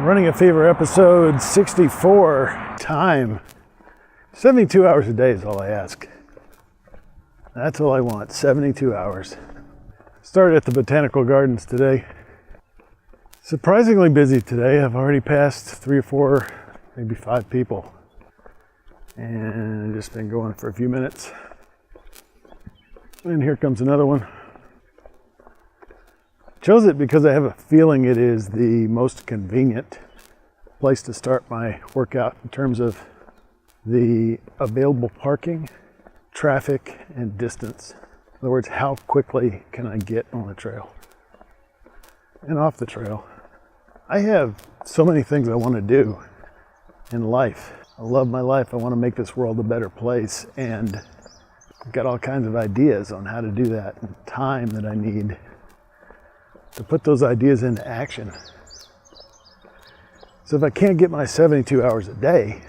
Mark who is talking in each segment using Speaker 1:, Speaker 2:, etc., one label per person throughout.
Speaker 1: Running a Fever episode 64. Time 72 hours a day is all I ask. That's all I want, 72 hours. Started at the Botanical Gardens today. Surprisingly busy today. I've already passed 3 or 4, maybe 5 people. And just been going for a few minutes. And here comes another one. Chose it because I have a feeling it is the most convenient place to start my workout in terms of the available parking, traffic, and distance. In other words, how quickly can I get on the trail and off the trail? I have so many things I want to do in life. I love my life. I want to make this world a better place, and I've got all kinds of ideas on how to do that and time that I need to put those ideas into action. So if I can't get my 72 hours a day,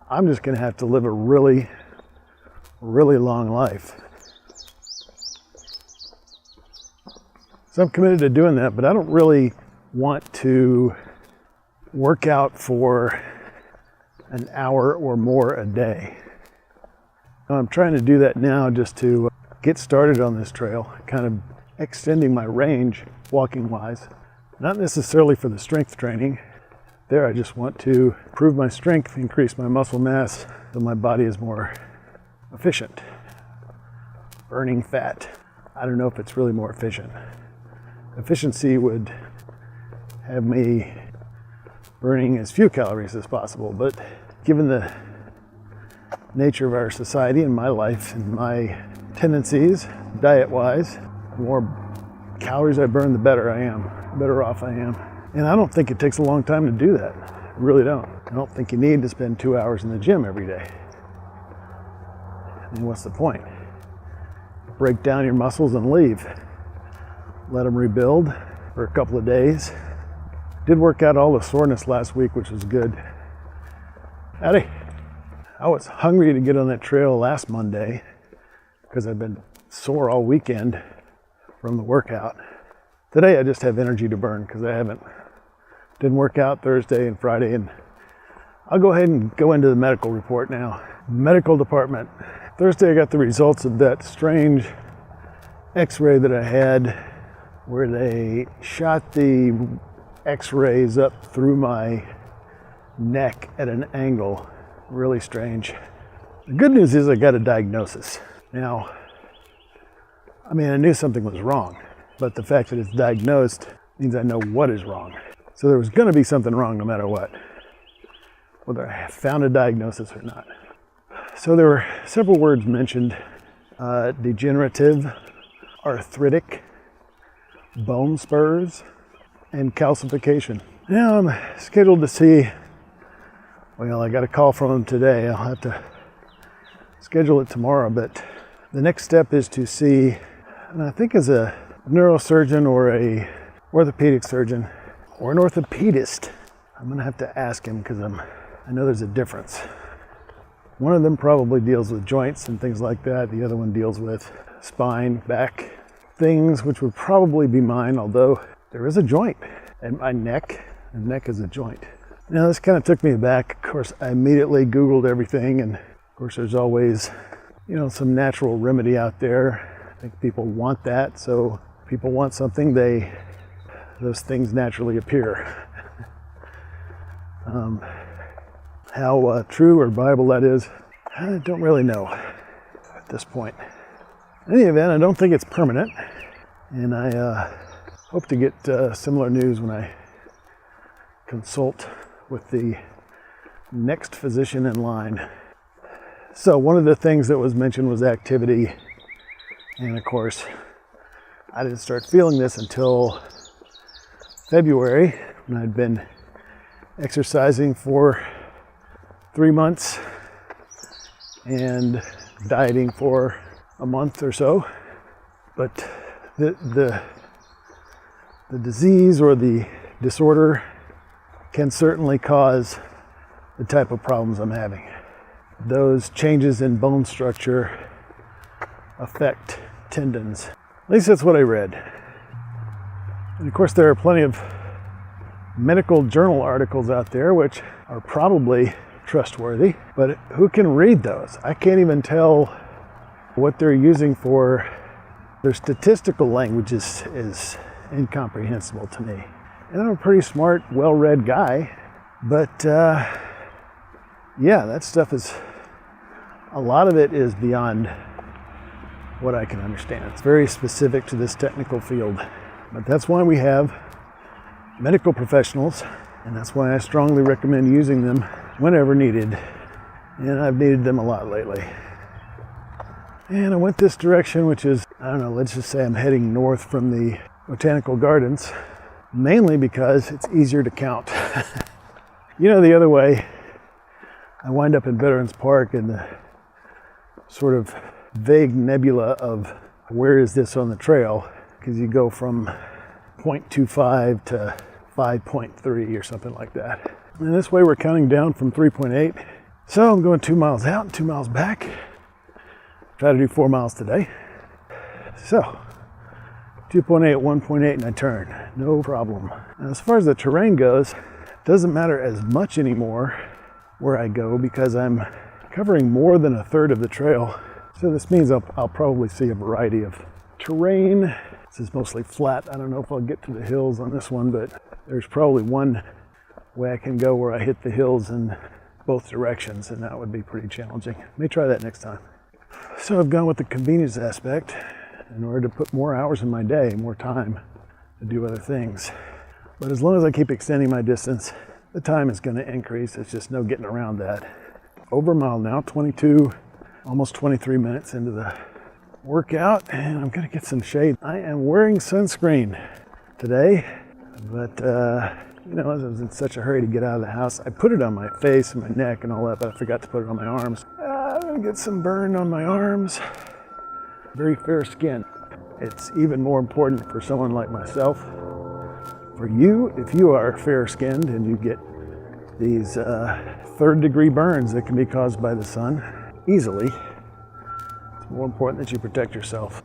Speaker 1: I'm just going to have to live a really, really long life. So I'm committed to doing that, but I don't really want to work out for an hour or more a day. I'm trying to do that now just to get started on this trail, kind of extending my range walking wise, not necessarily for the strength training. There I just want to improve my strength, increase my muscle mass so my body is more efficient. Burning fat. I don't know if it's really more efficient. Efficiency would have me burning as few calories as possible, but given the nature of our society and my life and my tendencies, diet-wise, the more calories I burn, the better I am, better off I am. And I don't think it takes a long time to do that. I really don't. I don't think you need to spend 2 hours in the gym every day. I mean, what's the point? Break down your muscles and leave. Let them rebuild for a couple of days. Did work out all the soreness last week, which was good. Howdy. I was hungry to get on that trail last Monday because I've been sore all weekend from the workout. Today I just have energy to burn because didn't work out Thursday and Friday, and I'll go ahead and go into the medical report now. Medical department. Thursday I got the results of that strange x-ray that I had where they shot the x-rays up through my neck at an angle. Really strange. The good news is I got a diagnosis. Now, I mean, I knew something was wrong, but the fact that it's diagnosed means I know what is wrong. So there was going to be something wrong no matter what, whether I found a diagnosis or not. So there were several words mentioned: degenerative, arthritic, bone spurs, and calcification. Now I'm scheduled to see, well, I got a call from them today. I'll have to schedule it tomorrow, but the next step is to see, and I think as a neurosurgeon or a orthopedic surgeon or an orthopedist. I'm going to have to ask him because I know there's a difference. One of them probably deals with joints and things like that. The other one deals with spine, back, things which would probably be mine, although there is a joint. And my neck, and neck is a joint. Now this kind of took me aback. Of course, I immediately Googled everything, and of course there's always, some natural remedy out there. I think people want that, so people want something, those things naturally appear. How true or Bible that is, I don't really know at this point. In any event, I don't think it's permanent, and I hope to get similar news when I consult with the next physician in line. So one of the things that was mentioned was activity, and of course I didn't start feeling this until February, when I'd been exercising for 3 months and dieting for a month or so. But the disease or the disorder can certainly cause the type of problems I'm having. Those changes in bone structure affect tendons. At least that's what I read. And of course there are plenty of medical journal articles out there, which are probably trustworthy, but who can read those? I can't even tell what they're using for. Their statistical language is incomprehensible to me. And I'm a pretty smart, well-read guy, but yeah, that stuff is, a lot of it is beyond what I can understand. It's very specific to this technical field, but that's why we have medical professionals, and that's why I strongly recommend using them whenever needed, and I've needed them a lot lately. And I went this direction, which is, I don't know, let's just say I'm heading north from the botanical gardens, mainly because it's easier to count. You know, the other way, I wind up in Veterans Park in the sort of vague nebula of where is this on the trail, because you go from 0.25 to 5.3 or something like that. And this way we're counting down from 3.8. So I'm going 2 miles out and 2 miles back. Try to do 4 miles today. So 2.8, 1.8, and I turn. No problem. Now, as far as the terrain goes, it doesn't matter as much anymore where I go because I'm covering more than a third of the trail. So this means I'll probably see a variety of terrain. This is mostly flat. I don't know if I'll get to the hills on this one, but there's probably one way I can go where I hit the hills in both directions, and that would be pretty challenging. May try that next time. So I've gone with the convenience aspect in order to put more hours in my day, more time to do other things. But as long as I keep extending my distance, the time is going to increase. It's just no getting around that. Over a mile now, 22, almost 23 minutes into the workout, and I'm going to get some shade. I am wearing sunscreen today, but you know, I was in such a hurry to get out of the house. I put it on my face and my neck and all that, but I forgot to put it on my arms. I'm going to get some burn on my arms. Very fair skin. It's even more important for someone like myself. For you, if you are fair-skinned and you get these third-degree burns that can be caused by the sun easily, it's more important that you protect yourself.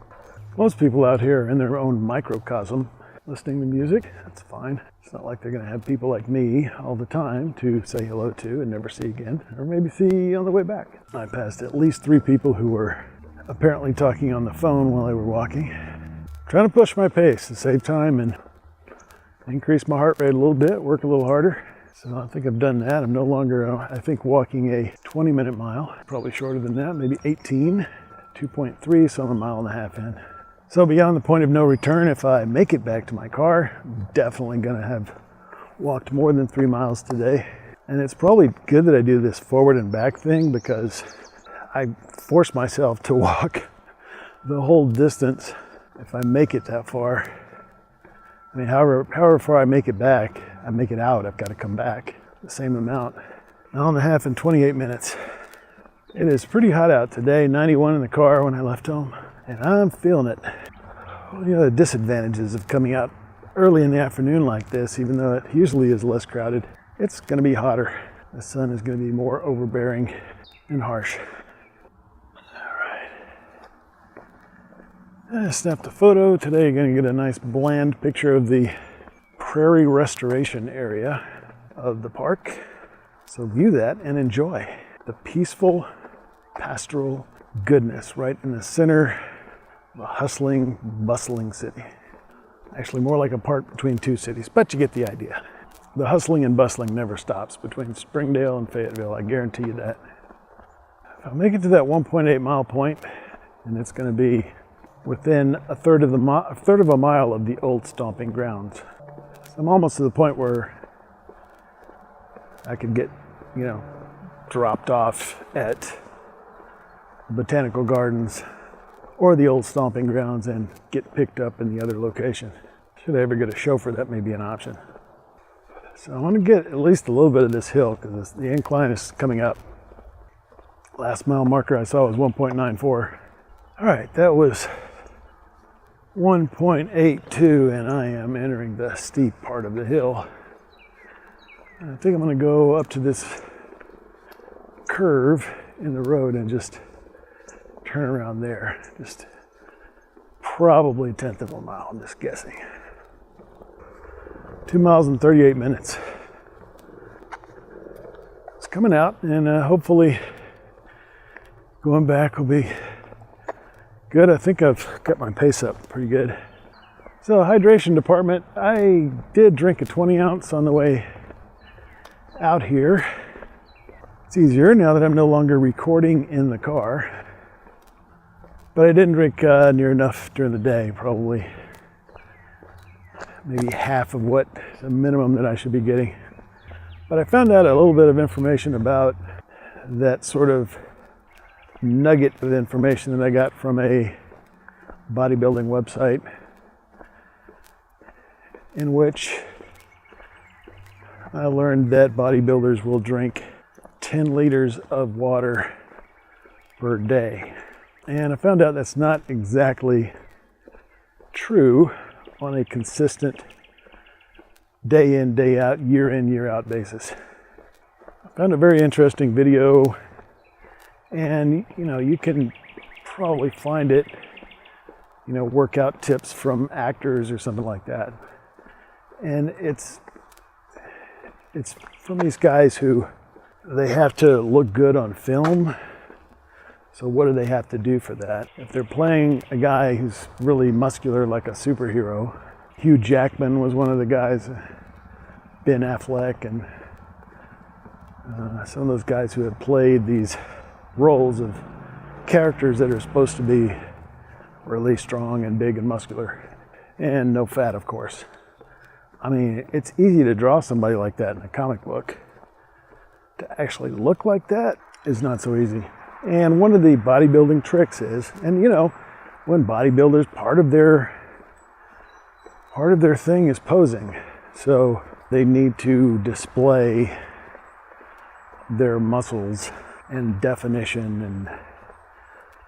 Speaker 1: Most people out here are in their own microcosm, listening to music. That's fine. It's not like they're going to have people like me all the time to say hello to and never see again, or maybe see on the way back. I passed at least 3 people who were apparently talking on the phone while they were walking. Trying to push my pace to save time and increase my heart rate a little bit, work a little harder. So I think I've done that. I'm no longer, I think, walking a 20-minute mile, probably shorter than that, maybe 18, 2.3, so I'm a mile and a half in. So beyond the point of no return, if I make it back to my car, I'm definitely going to have walked more than 3 miles today. And it's probably good that I do this forward and back thing because I force myself to walk the whole distance if I make it that far. I mean, however far I make it back, I make it out, I've got to come back the same amount. Mile and a half in 28 minutes. It is pretty hot out today, 91 in the car when I left home, and I'm feeling it. One of the other disadvantages of coming out early in the afternoon like this, even though it usually is less crowded, it's going to be hotter. The sun is going to be more overbearing and harsh. I snapped a photo today. You're going to get a nice bland picture of the prairie restoration area of the park. So view that and enjoy the peaceful, pastoral goodness right in the center of a hustling, bustling city. Actually, more like a park between 2 cities, but you get the idea. The hustling and bustling never stops between Springdale and Fayetteville. I guarantee you that. If I make it to that 1.8 mile point, and it's going to be within a third of a mile of the old stomping grounds. So I'm almost to the point where I could get, you know, dropped off at botanical gardens or the old stomping grounds and get picked up in the other location. Should I ever get a chauffeur, that may be an option. So I want to get at least a little bit of this hill because the incline is coming up. Last mile marker I saw was 1.94. All right, that was 1.82, and I am entering the steep part of the hill. And I think I'm going to go up to this curve in the road and just turn around there. Just probably 1/10 of a mile, I'm just guessing. 2 miles in 38 minutes. It's coming out, and hopefully going back will be good. I think I've got my pace up pretty good. So hydration department, I did drink a 20 ounce on the way out here. It's easier now that I'm no longer recording in the car. But I didn't drink near enough during the day, probably maybe half of what the minimum that I should be getting. But I found out a little bit of information about that sort of nugget of information that I got from a bodybuilding website, in which I learned that bodybuilders will drink 10 liters of water per day. And I found out that's not exactly true on a consistent day in, day out, year in, year out basis. I found a very interesting video, and you can probably find it, workout tips from actors or something like that. And it's from these guys who they have to look good on film. So what do they have to do for that? If they're playing a guy who's really muscular like a superhero, Hugh Jackman was one of the guys, Ben Affleck, and some of those guys who have played these roles of characters that are supposed to be really strong and big and muscular, and no fat, of course. I mean, it's easy to draw somebody like that in a comic book. To actually look like that is not so easy. And one of the bodybuilding tricks is, and when bodybuilders, part of their thing is posing. So they need to display their muscles and definition and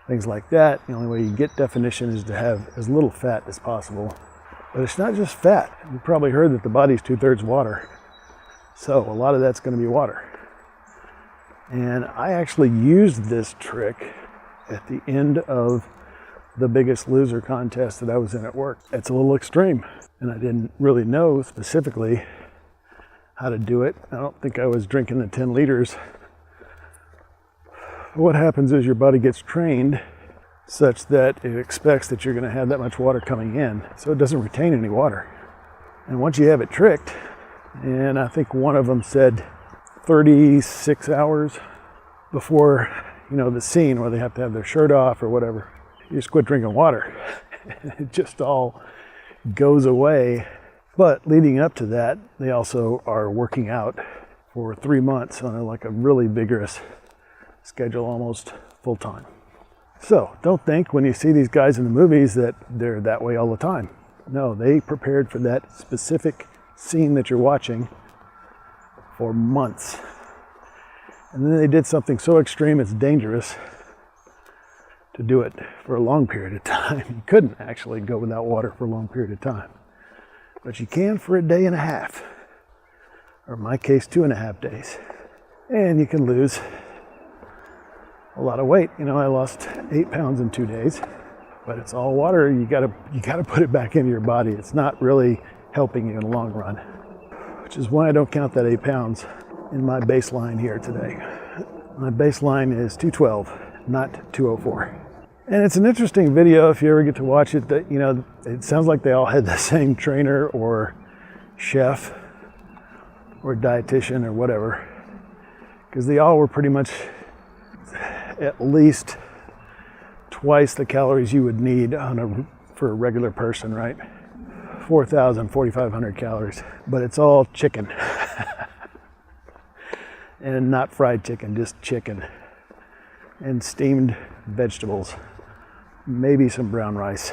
Speaker 1: things like that. The only way you get definition is to have as little fat as possible. But it's not just fat. You probably heard that the body's 2/3 water. So a lot of that's going to be water. And I actually used this trick at the end of the Biggest Loser contest that I was in at work. It's a little extreme, and I didn't really know specifically how to do it. I don't think I was drinking the 10 liters. What happens is your body gets trained such that it expects that you're going to have that much water coming in, so it doesn't retain any water. And once you have it tricked, and I think one of them said 36 hours before, the scene where they have to have their shirt off or whatever, you just quit drinking water. It just all goes away. But leading up to that, they also are working out for 3 months on a really vigorous schedule, almost full time. So don't think when you see these guys in the movies that they're that way all the time. No, they prepared for that specific scene that you're watching for months. And then they did something so extreme it's dangerous to do it for a long period of time. You couldn't actually go without water for a long period of time. But you can for a day and a half. Or in my case, 2.5 days. And you can lose a lot of weight. I lost 8 pounds in 2 days. But it's all water. You gotta put it back into your body. It's not really helping you in the long run. Which is why I don't count that 8 pounds in my baseline here today. My baseline is 212, not 204. And it's an interesting video if you ever get to watch it, that, it sounds like they all had the same trainer or chef or dietitian or whatever, because they all were pretty much at least twice the calories you would need for a regular person, right? 4,000, 4,500 calories, but it's all chicken. And not fried chicken, just chicken. And steamed vegetables. Maybe some brown rice.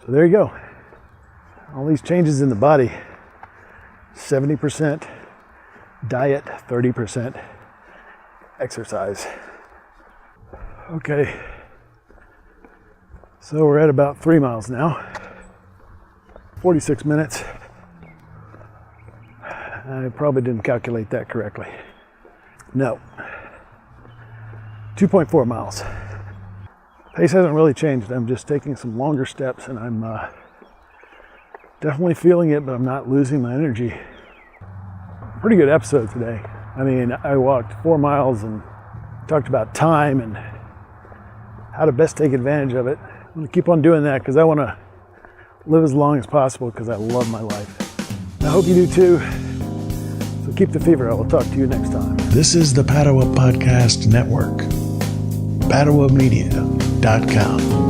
Speaker 1: So there you go. All these changes in the body. 70% diet, 30% exercise. Okay. So we're at about 3 miles now. 46 minutes. I probably didn't calculate that correctly. No. 2.4 miles. Pace hasn't really changed. I'm just taking some longer steps, and I'm Definitely feeling it, but I'm not losing my energy. Pretty good episode today. I mean, I walked 4 miles and talked about time and how to best take advantage of it. I'm going to keep on doing that because I want to live as long as possible because I love my life. I hope you do too. So keep the fever. I will talk to you next time.
Speaker 2: This is the Padua Podcast Network. PaduaMedia.com.